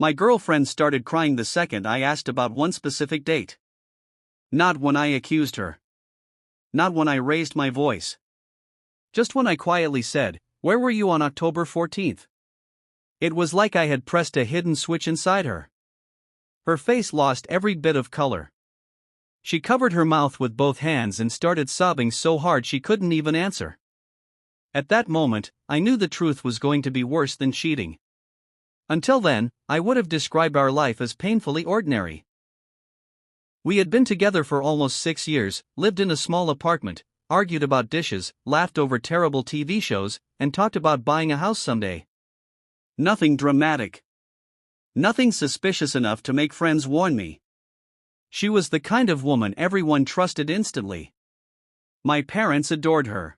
My girlfriend started crying the second I asked about one specific date. Not when I accused her. Not when I raised my voice. Just when I quietly said, "Where were you on October 14th?" It was like I had pressed a hidden switch inside her. Her face lost every bit of color. She covered her mouth with both hands and started sobbing so hard she couldn't even answer. At that moment, I knew the truth was going to be worse than cheating. Until then, I would have described our life as painfully ordinary. We had been together for almost 6 years, lived in a small apartment, argued about dishes, laughed over terrible TV shows, and talked about buying a house someday. Nothing dramatic. Nothing suspicious enough to make friends warn me. She was the kind of woman everyone trusted instantly. My parents adored her.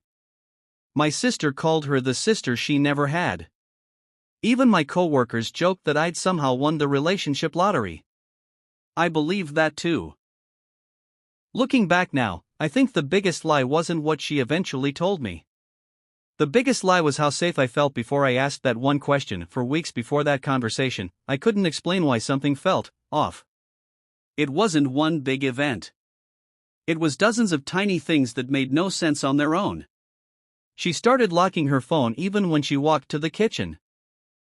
My sister called her the sister she never had. Even my coworkers joked that I'd somehow won the relationship lottery. I believed that too. Looking back now, I think the biggest lie wasn't what she eventually told me. The biggest lie was how safe I felt before I asked that one question. For weeks before that conversation, I couldn't explain why something felt off. It wasn't one big event. It was dozens of tiny things that made no sense on their own. She started locking her phone even when she walked to the kitchen.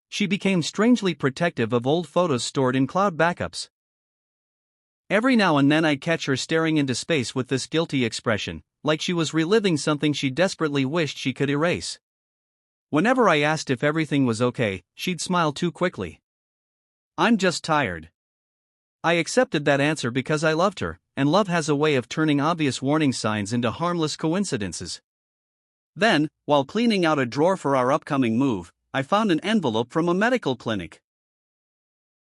She became strangely protective of old photos stored in cloud backups. Every now and then I'd catch her staring into space with this guilty expression, like she was reliving something she desperately wished she could erase. Whenever I asked if everything was okay, she'd smile too quickly. "I'm just tired." I accepted that answer because I loved her, and love has a way of turning obvious warning signs into harmless coincidences. Then, while cleaning out a drawer for our upcoming move, I found an envelope from a medical clinic.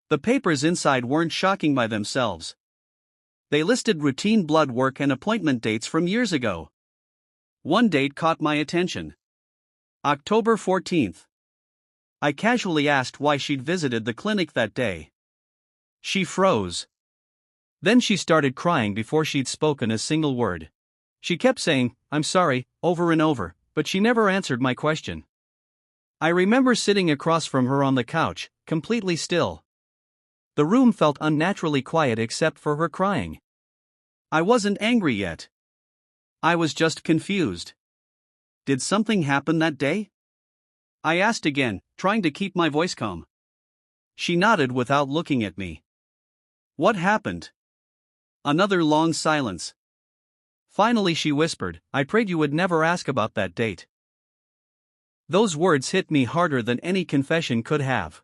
The papers inside weren't shocking by themselves. They listed routine blood work and appointment dates from years ago. One date caught my attention. October 14th. I casually asked why she'd visited the clinic that day. She froze. Then she started crying before she'd spoken a single word. She kept saying, "I'm sorry," over and over, but she never answered my question. I remember sitting across from her on the couch, completely still. The room felt unnaturally quiet except for her crying. I wasn't angry yet. I was just confused. Did something happen that day? I asked again, trying to keep my voice calm. She nodded without looking at me. What happened? Another long silence. Finally she whispered, "I prayed you would never ask about that date." Those words hit me harder than any confession could have.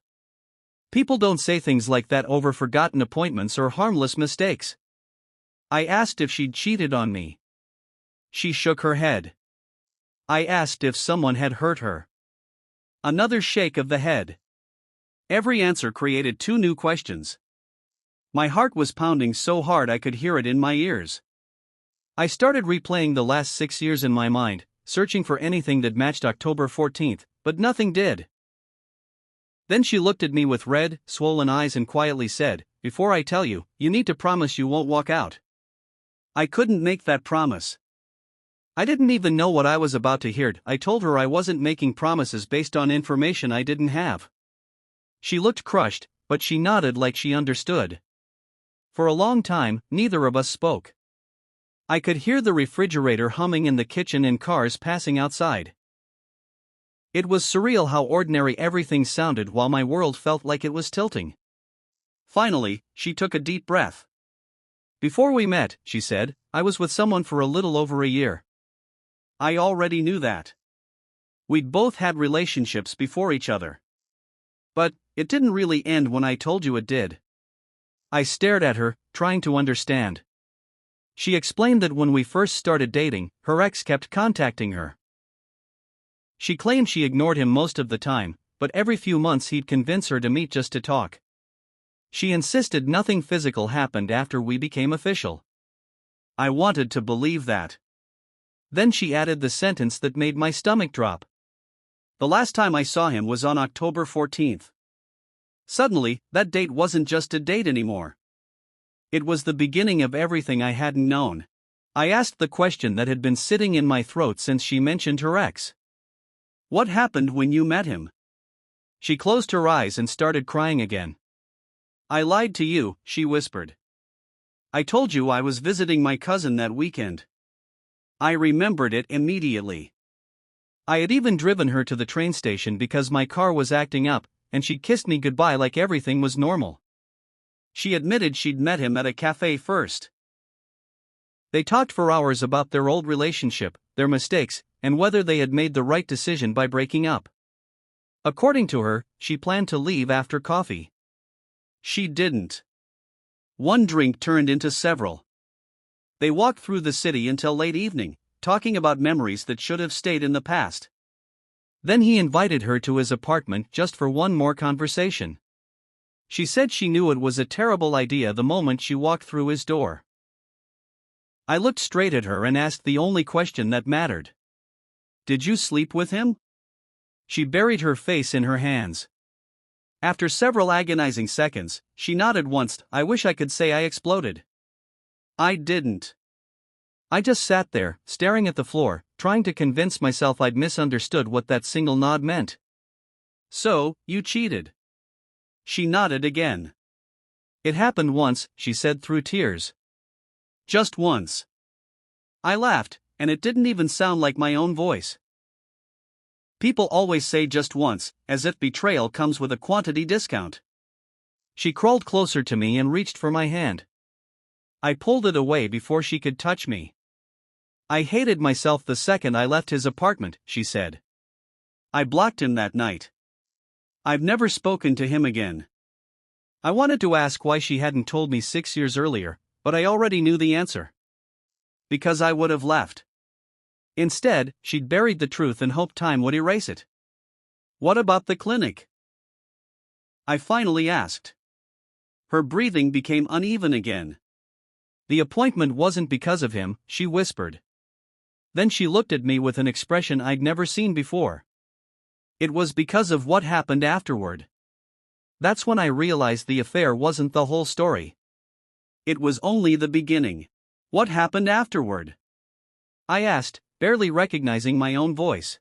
People don't say things like that over forgotten appointments or harmless mistakes. I asked if she'd cheated on me. She shook her head. I asked if someone had hurt her. Another shake of the head. Every answer created 2 new questions. My heart was pounding so hard I could hear it in my ears. I started replaying the last 6 years in my mind, searching for anything that matched October 14th, but nothing did. Then she looked at me with red, swollen eyes and quietly said, "Before I tell you, you need to promise you won't walk out." I couldn't make that promise. I didn't even know what I was about to hear. I told her I wasn't making promises based on information I didn't have. She looked crushed, but she nodded like she understood. For a long time, neither of us spoke. I could hear the refrigerator humming in the kitchen and cars passing outside. It was surreal how ordinary everything sounded while my world felt like it was tilting. Finally, she took a deep breath. "Before we met," she said, "I was with someone for a little over a year." I already knew that. We'd both had relationships before each other. But it didn't really end when I told you it did. I stared at her, trying to understand. She explained that when we first started dating, her ex kept contacting her. She claimed she ignored him most of the time, but every few months he'd convince her to meet just to talk. She insisted nothing physical happened after we became official. I wanted to believe that. Then she added the sentence that made my stomach drop. "The last time I saw him was on October 14th. Suddenly, that date wasn't just a date anymore. It was the beginning of everything I hadn't known. I asked the question that had been sitting in my throat since she mentioned her ex. "What happened when you met him?" She closed her eyes and started crying again. I lied to you, she whispered. I told you I was visiting my cousin that weekend. I remembered it immediately. I had even driven her to the train station because my car was acting up, and she kissed me goodbye like everything was normal. She admitted she'd met him at a cafe first. They talked for hours about their old relationship, their mistakes, and whether they had made the right decision by breaking up. According to her, she planned to leave after coffee. She didn't. One drink turned into several. They walked through the city until late evening, talking about memories that should have stayed in the past. Then he invited her to his apartment just for one more conversation. She said she knew it was a terrible idea the moment she walked through his door. I looked straight at her and asked the only question that mattered. Did you sleep with him? She buried her face in her hands. After several agonizing seconds, she nodded once. I wish I could say I exploded. I didn't. I just sat there, staring at the floor, trying to convince myself I'd misunderstood what that single nod meant. So, you cheated. She nodded again. It happened once, she said through tears. Just once. I laughed, and it didn't even sound like my own voice. People always say just once, as if betrayal comes with a quantity discount. She crawled closer to me and reached for my hand. I pulled it away before she could touch me. I hated myself the second I left his apartment, she said. I blocked him that night. I've never spoken to him again. I wanted to ask why she hadn't told me 6 years earlier, but I already knew the answer. Because I would have left. Instead, she'd buried the truth and hoped time would erase it. What about the clinic? I finally asked. Her breathing became uneven again. The appointment wasn't because of him, she whispered. Then she looked at me with an expression I'd never seen before. It was because of what happened afterward. That's when I realized the affair wasn't the whole story. It was only the beginning. What happened afterward? I asked, barely recognizing my own voice.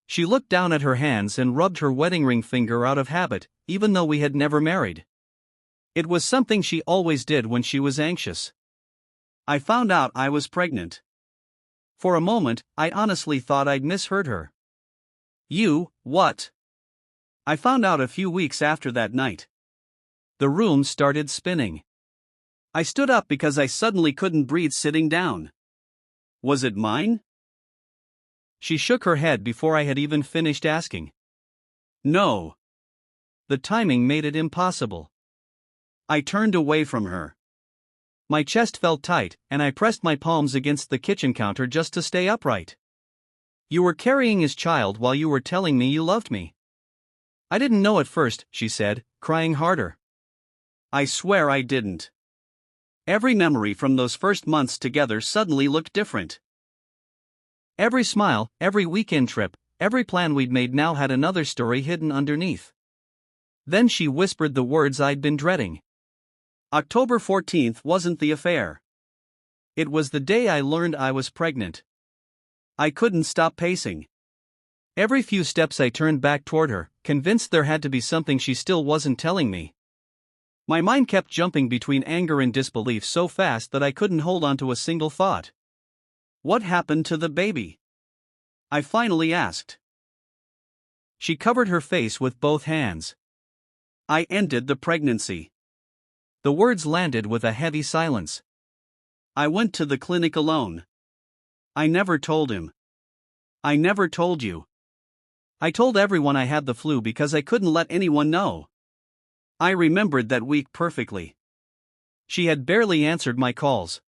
She looked down at her hands and rubbed her wedding ring finger out of habit, even though we had never married. It was something she always did when she was anxious. I found out I was pregnant. For a moment, I honestly thought I'd misheard her. You, what? I found out a few weeks after that night. The room started spinning. I stood up because I suddenly couldn't breathe sitting down. Was it mine? She shook her head before I had even finished asking. No. The timing made it impossible. I turned away from her. My chest felt tight, and I pressed my palms against the kitchen counter just to stay upright. You were carrying his child while you were telling me you loved me. I didn't know at first, she said, crying harder. I swear I didn't. Every memory from those first months together suddenly looked different. Every smile, every weekend trip, every plan we'd made now had another story hidden underneath. Then she whispered the words I'd been dreading. October 14th wasn't the affair. It was the day I learned I was pregnant. I couldn't stop pacing. Every few steps I turned back toward her, convinced there had to be something she still wasn't telling me. My mind kept jumping between anger and disbelief so fast that I couldn't hold on to a single thought. What happened to the baby? I finally asked. She covered her face with both hands. I ended the pregnancy. The words landed with a heavy silence. I went to the clinic alone. I never told him. I never told you. I told everyone I had the flu because I couldn't let anyone know. I remembered that week perfectly. She had barely answered my calls.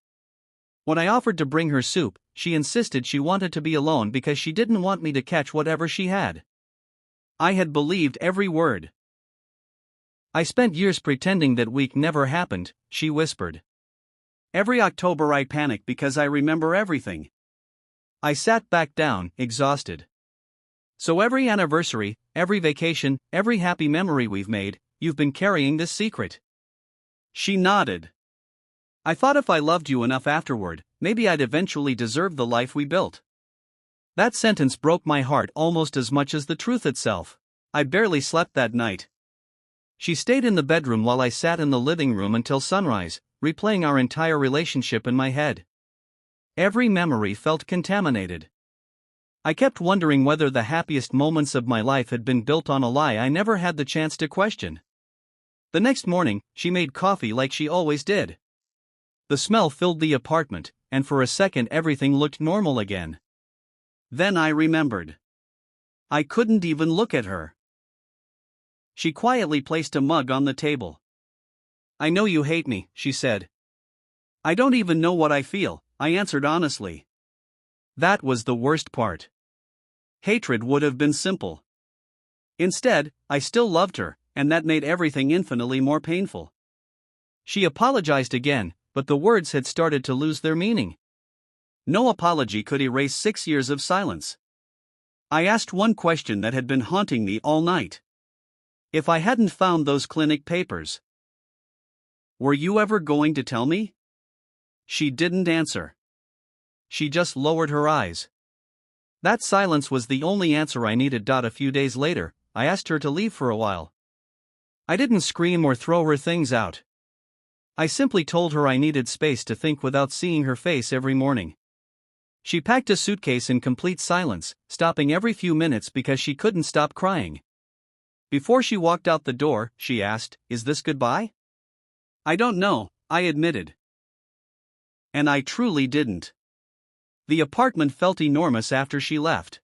When I offered to bring her soup, she insisted she wanted to be alone because she didn't want me to catch whatever she had. I had believed every word. I spent years pretending that week never happened, she whispered. Every October I panic because I remember everything. I sat back down, exhausted. So every anniversary, every vacation, every happy memory we've made, you've been carrying this secret. She nodded. I thought if I loved you enough afterward, maybe I'd eventually deserve the life we built. That sentence broke my heart almost as much as the truth itself. I barely slept that night. She stayed in the bedroom while I sat in the living room until sunrise, replaying our entire relationship in my head. Every memory felt contaminated. I kept wondering whether the happiest moments of my life had been built on a lie I never had the chance to question. The next morning, she made coffee like she always did. The smell filled the apartment, and for a second everything looked normal again. Then I remembered. I couldn't even look at her. She quietly placed a mug on the table. "I know you hate me," she said. "I don't even know what I feel," I answered honestly. That was the worst part. Hatred would have been simple. Instead, I still loved her, and that made everything infinitely more painful. She apologized again, but the words had started to lose their meaning. No apology could erase 6 years of silence. I asked one question that had been haunting me all night. If I hadn't found those clinic papers, were you ever going to tell me? She didn't answer. She just lowered her eyes. That silence was the only answer I needed. A few days later, I asked her to leave for a while. I didn't scream or throw her things out. I simply told her I needed space to think without seeing her face every morning. She packed a suitcase in complete silence, stopping every few minutes because she couldn't stop crying. Before she walked out the door, she asked, "Is this goodbye?" "I don't know," I admitted. And I truly didn't. The apartment felt enormous after she left.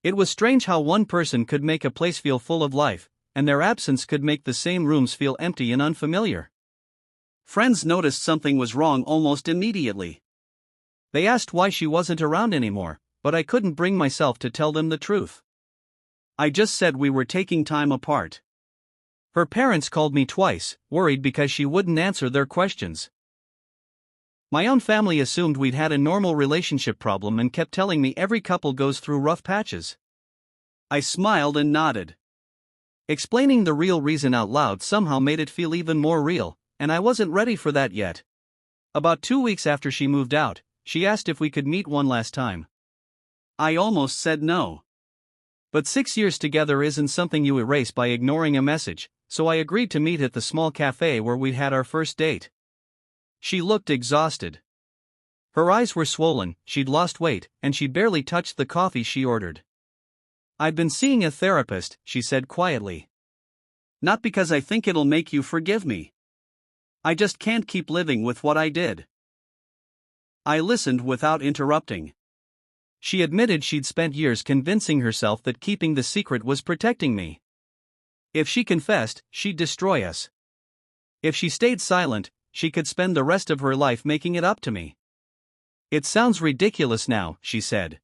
It was strange how one person could make a place feel full of life, and their absence could make the same rooms feel empty and unfamiliar. Friends noticed something was wrong almost immediately. They asked why she wasn't around anymore, but I couldn't bring myself to tell them the truth. I just said we were taking time apart. Her parents called me twice, worried because she wouldn't answer their questions. My own family assumed we'd had a normal relationship problem and kept telling me every couple goes through rough patches. I smiled and nodded. Explaining the real reason out loud somehow made it feel even more real, and I wasn't ready for that yet. About 2 weeks after she moved out, she asked if we could meet one last time. I almost said no. But 6 years together isn't something you erase by ignoring a message, so I agreed to meet at the small cafe where we'd had our first date. She looked exhausted. Her eyes were swollen, she'd lost weight, and she barely touched the coffee she ordered. "I've been seeing a therapist," she said quietly. "Not because I think it'll make you forgive me. I just can't keep living with what I did." I listened without interrupting. She admitted she'd spent years convincing herself that keeping the secret was protecting me. If she confessed, she'd destroy us. If she stayed silent, she could spend the rest of her life making it up to me. "It sounds ridiculous now," she said.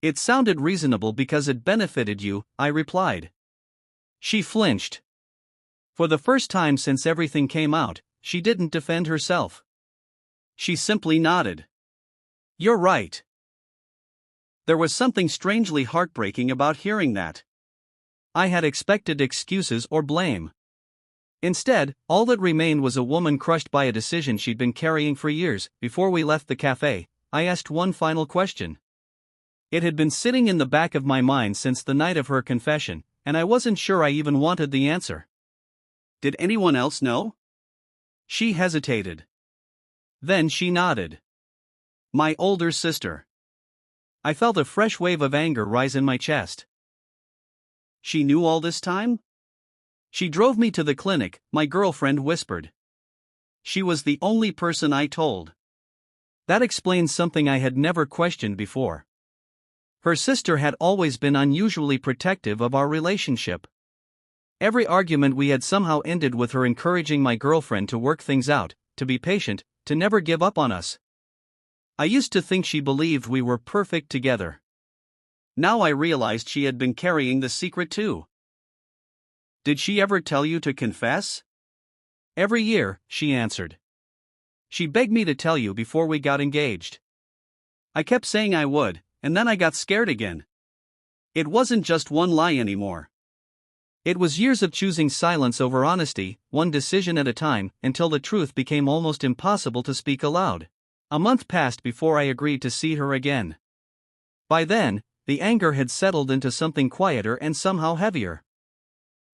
"It sounded reasonable because it benefited you," I replied. She flinched. For the first time since everything came out, she didn't defend herself. She simply nodded. "You're right." There was something strangely heartbreaking about hearing that. I had expected excuses or blame. Instead, all that remained was a woman crushed by a decision she'd been carrying for years. Before we left the cafe, I asked one final question. It had been sitting in the back of my mind since the night of her confession, and I wasn't sure I even wanted the answer. "Did anyone else know?" She hesitated. Then she nodded. "My older sister." I felt a fresh wave of anger rise in my chest. "She knew all this time?" "She drove me to the clinic," my girlfriend whispered. "She was the only person I told." That explains something I had never questioned before. Her sister had always been unusually protective of our relationship. Every argument we had somehow ended with her encouraging my girlfriend to work things out, to be patient, to never give up on us. I used to think she believed we were perfect together. Now I realized she had been carrying the secret too. "Did she ever tell you to confess?" "Every year," she answered. "She begged me to tell you before we got engaged." I kept saying I would, and then I got scared again. It wasn't just one lie anymore. It was years of choosing silence over honesty, one decision at a time, until the truth became almost impossible to speak aloud. A month passed before I agreed to see her again. By then, the anger had settled into something quieter and somehow heavier.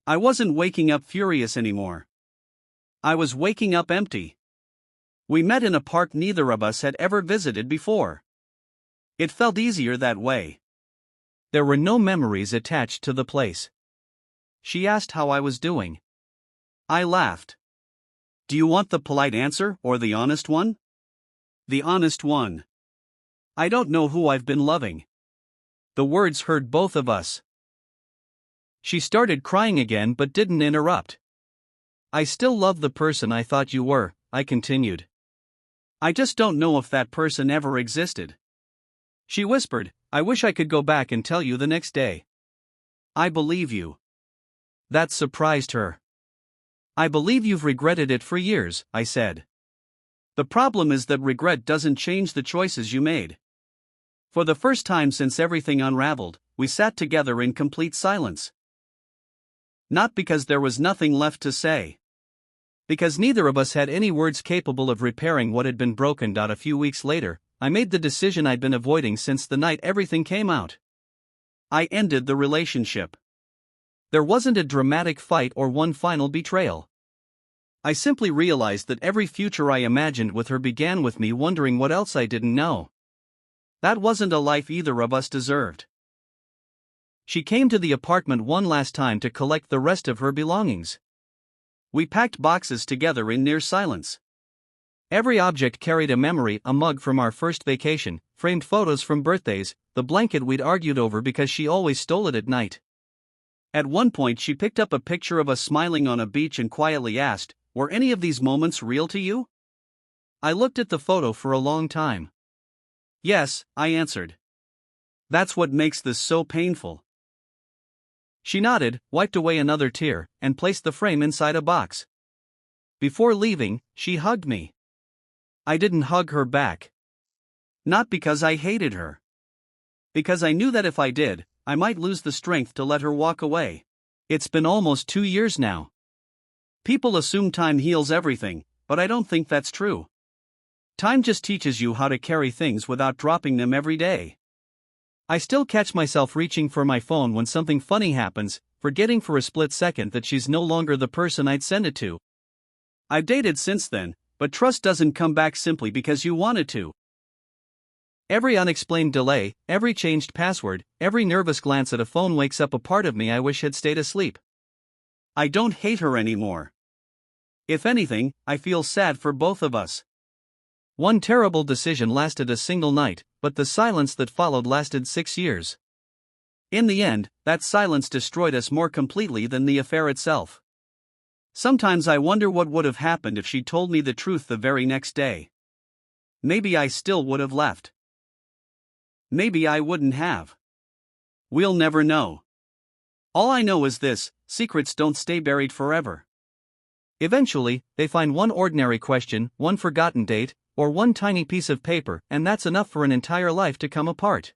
I wasn't waking up furious anymore. I was waking up empty. We met in a park neither of us had ever visited before. It felt easier that way. There were no memories attached to the place. She asked how I was doing. I laughed. Do you want the polite answer or the honest one? The honest one. I don't know who I've been loving. The words hurt both of us. She started crying again but didn't interrupt. I still love the person I thought you were, I continued. I just don't know if that person ever existed. She whispered, I wish I could go back and tell you the next day. I believe you. That surprised her. I believe you've regretted it for years, I said. The problem is that regret doesn't change the choices you made. For the first time since everything unraveled, we sat together in complete silence. Not because there was nothing left to say. Because neither of us had any words capable of repairing what had been broken. A few weeks later, I made the decision I'd been avoiding since the night everything came out. I ended the relationship. There wasn't a dramatic fight or one final betrayal. I simply realized that every future I imagined with her began with me wondering what else I didn't know. That wasn't a life either of us deserved. She came to the apartment one last time to collect the rest of her belongings. We packed boxes together in near silence. Every object carried a memory, a mug from our first vacation, framed photos from birthdays, the blanket we'd argued over because she always stole it at night. At one point she picked up a picture of us smiling on a beach and quietly asked, were any of these moments real to you? I looked at the photo for a long time. Yes, I answered. That's what makes this so painful. She nodded, wiped away another tear, and placed the frame inside a box. Before leaving, she hugged me. I didn't hug her back. Not because I hated her. Because I knew that if I did, I might lose the strength to let her walk away. It's been almost 2 years now. People assume time heals everything, but I don't think that's true. Time just teaches you how to carry things without dropping them every day. I still catch myself reaching for my phone when something funny happens, forgetting for a split second that she's no longer the person I'd send it to. I've dated since then, but trust doesn't come back simply because you want it to. Every unexplained delay, every changed password, every nervous glance at a phone wakes up a part of me I wish had stayed asleep. I don't hate her anymore. If anything, I feel sad for both of us. One terrible decision lasted a single night, but the silence that followed lasted 6 years. In the end, that silence destroyed us more completely than the affair itself. Sometimes I wonder what would have happened if she told me the truth the very next day. Maybe I still would have left. Maybe I wouldn't have. We'll never know. All I know is this: secrets don't stay buried forever. Eventually, they find one ordinary question, one forgotten date, or one tiny piece of paper, and that's enough for an entire life to come apart.